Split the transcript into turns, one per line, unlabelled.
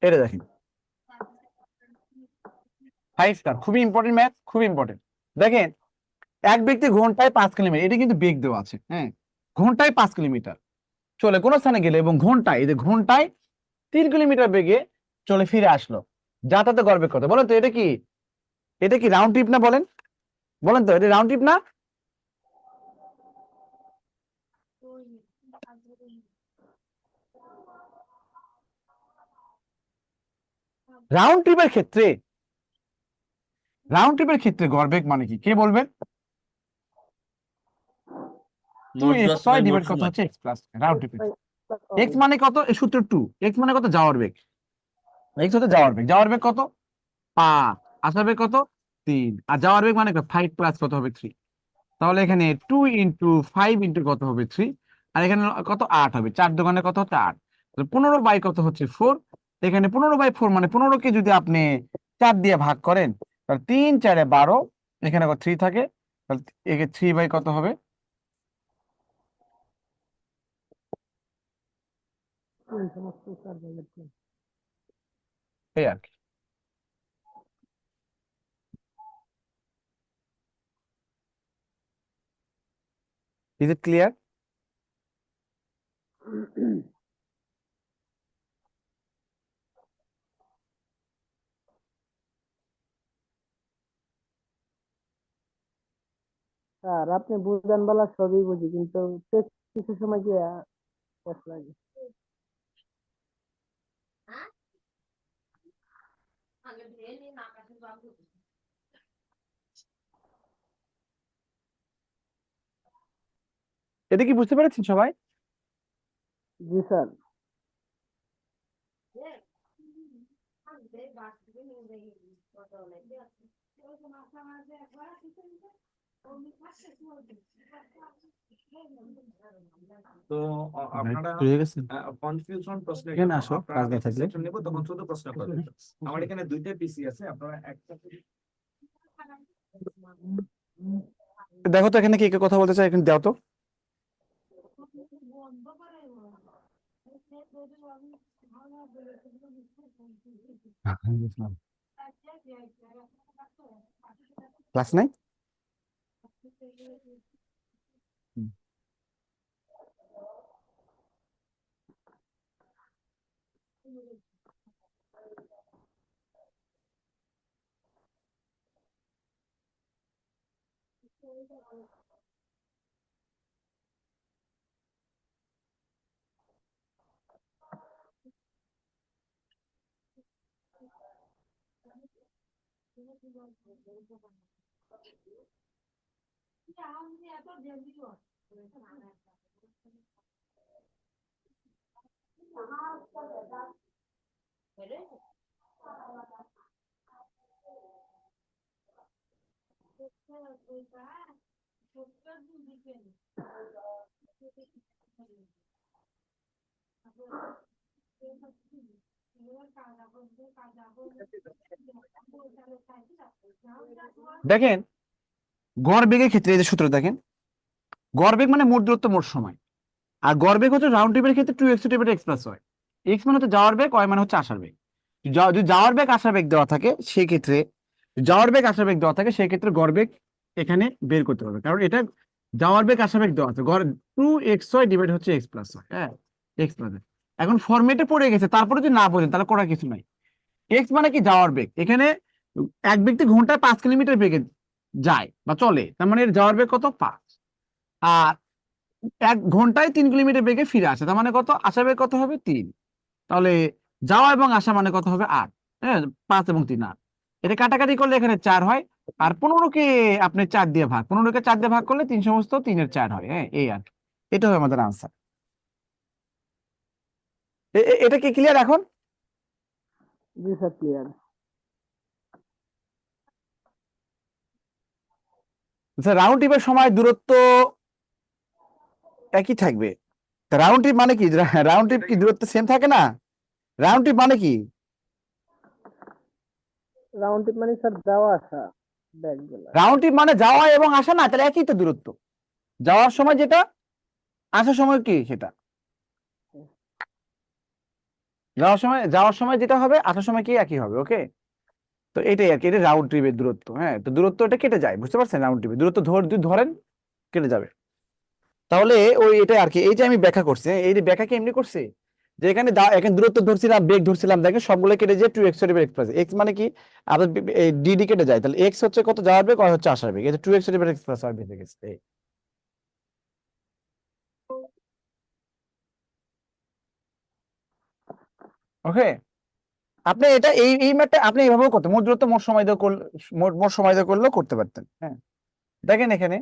এটা দেখেন 5 স্টার, খুবই ইম্পর্টেন্ট ম্যাথ, খুবই ইম্পর্টেন্ট। দেখেন এক ব্যক্তি ঘন্টায় 5 কিলোমিটার, এটা কিন্তু বেগ দেওয়া আছে, হ্যাঁ, ঘন্টায় 5 কিলোমিটার চলে কোনো স্থানে গেলে, এবং ঘন্টায়, এই যে ঘন্টায় 3 কিলোমিটার বেগে চলে ফিরে আসলো, যাতায়াতে গড় বেগ কত? বলেন তো, এটা কি, এটা কি রাউন্ড ট্রিপ না? বলেন, বলেন তো, এটা রাউন্ড ট্রিপ না? রাউন্ড ট্রিপের ক্ষেত্রে, রাউন্ড ট্রিপের ক্ষেত্রে গড় বেগ মানে কি, কে বলবেন? 2x ডিভাইড কত হচ্ছে x প্লাস রাউন্ড ট্রিপে। x মানে কত? এই সূত্র 2, x মানে কত? যাওয়ার বেগ, x হচ্ছে যাওয়ার বেগ। যাওয়ার বেগ কত? 5, আসার বেগ কত? 3, আর যাওয়ার বেগ মানে 5 প্লাস কত হবে? 3। তাহলে এখানে 2 ইন্টু 5 ইন্টু কত হবে? 3, আর এখানে কত? 8 হবে। 4 দোকানে কত হচ্ছে? 8। 15 বাই কত হচ্ছে? 4। এখানে 15 বাই 4 মানে 15 কে যদি আপনি 4 দিয়ে ভাগ করেন, তাহলে 3 4 12, এখানে 3 থাকে, তাহলে একে 3 বাই কত হবে? এই আর কি। Is it clear?
স্যার আপনি বুঝান বলা সবই বুঝি, কিন্তু কিছু সময় গিয়ে লাগে।
এটা কি বুঝতে পেরেছেন সবাই?
জি স্যার।
তো আপনারা কনফিউশন প্রশ্ন
এখানে আসো, কাজ না থাকলে।
নেব, তখন শুধু প্রশ্ন করবেন। আমার এখানে দুইটা পিসি আছে, আপনারা একটা
দেখো তো এখানে কে কে কথা বলতে চায়, এখানে দাও তো। ক্লাস নাই? দেখেন গড় বেগের ক্ষেত্রে এই যে সূত্র দেখেন, গড় বেগ মানে মোট দূরত্ব মোট সময়, আর গড় বেগ হচ্ছে রাউন্ড ট্রিপের ক্ষেত্রে 2x divided x plus y। x মানে হচ্ছে যাওয়ার বেগ, y মানে হচ্ছে আসার বেগ। যদি যাওয়ার বেগ আসার বেগ দেওয়া থাকে সেই ক্ষেত্রে, যাওয়ার বেগ আসার বেগ দেওয়া থাকে সেই ক্ষেত্রে গড় বেগ এখানে বের করতে হবে, কারণ এটা যাওয়ার বেগ আসার বেগ দেওয়া আছে। গড় 2xy ডিভাইড হচ্ছে x প্লাস y, হ্যাঁ, x প্লাস। এখন ফরম্যাটে পড়ে গেছে, তারপরে যদি না বোঝেন তাহলে করার কিছু নাই। x মানে কি? যাওয়ার বেগ। এখানে এক ব্যক্তি ঘন্টায় 5 কিলোমিটার বেগে যায় বা চলে, তার মানে এর যাওয়ার বেগ কত? 5। আর 1 ঘন্টায় 3 কিলোমিটার বেগে ফিরে আসে, তার মানে কত? আসার বেগ কত হবে? 3। তাহলে যাওয়া এবং আসা মানে কত হবে? 8। হ্যাঁ, 5 এবং 3 8। এটা কাটাকাটি করলে এখানে 4 হয়, আর 15কে আপনি 4 দিয়ে ভাগ, 15কে 4 দিয়ে ভাগ করলে 3 সমস্ত 3-এর 4 হয়, হ্যাঁ, এই আর কি। এটা হবে আমাদের আনসার। এটা কি ক্লিয়ার এখন?
জি স্যার ক্লিয়ার।
রাউন্ড ট্রিপের সময় দূরত্ব একই থাকবে। রাউন্ড ট্রিপ মানে কি? রাউন্ড ট্রিপ কি দূরত্ব সেম থাকে না? রাউন্ড ট্রিপ মানে কি?
রাউন্ড ট্রিপ মানে স্যার যাওয়া আসা ব্যাগগুলা।
রাউন্ড ট্রিপ মানে যাওয়া এবং আসা না, তাহলে একই তো দূরত্ব। যাওয়ার সময় যেটা, আসার সময় কি সেটা। যাওয়ার সময় যেটা হবে আসার সময় কি একই হবে, ওকে। তো এটাই আর কি, এটা রাউন্ড ট্রিপের দূরত্ব। হ্যাঁ, তো দূরত্ব এটা কেটে যায়, বুঝতে পারছেন? রাউন্ড ট্রিপের দূরত্ব ধরেন কেটে যাবে। তাহলে ওই এটা আর কি, এই যে আমি ব্যাখ্যা করছি, হ্যাঁ, এই যে ব্যাখ্যা কি এমনি করছি যে এখানে এখানে দূরত্ব ধরছিলাম, বেগ ধরছিলাম, দেখেন সবগুলো কেটে যায় 2x এক্স প্লাস এক্স, মানে কি আপনার ডিডি কেটে যায়, তাহলে এক্স হচ্ছে কত যাওয়ার বেগ, y হচ্ছে আসার বেগ, এটা 2x এক্স প্লাস y বেঁচে গেছে। ওকে, আপনি এটা এই ম্যাথটা আপনি এইভাবেও করতে, মোট দূরত্ব মোট সময় দিয়ে করলে, মোট সময় দিয়ে করলেও করতে পারতেন। হ্যাঁ, দেখেন এখানে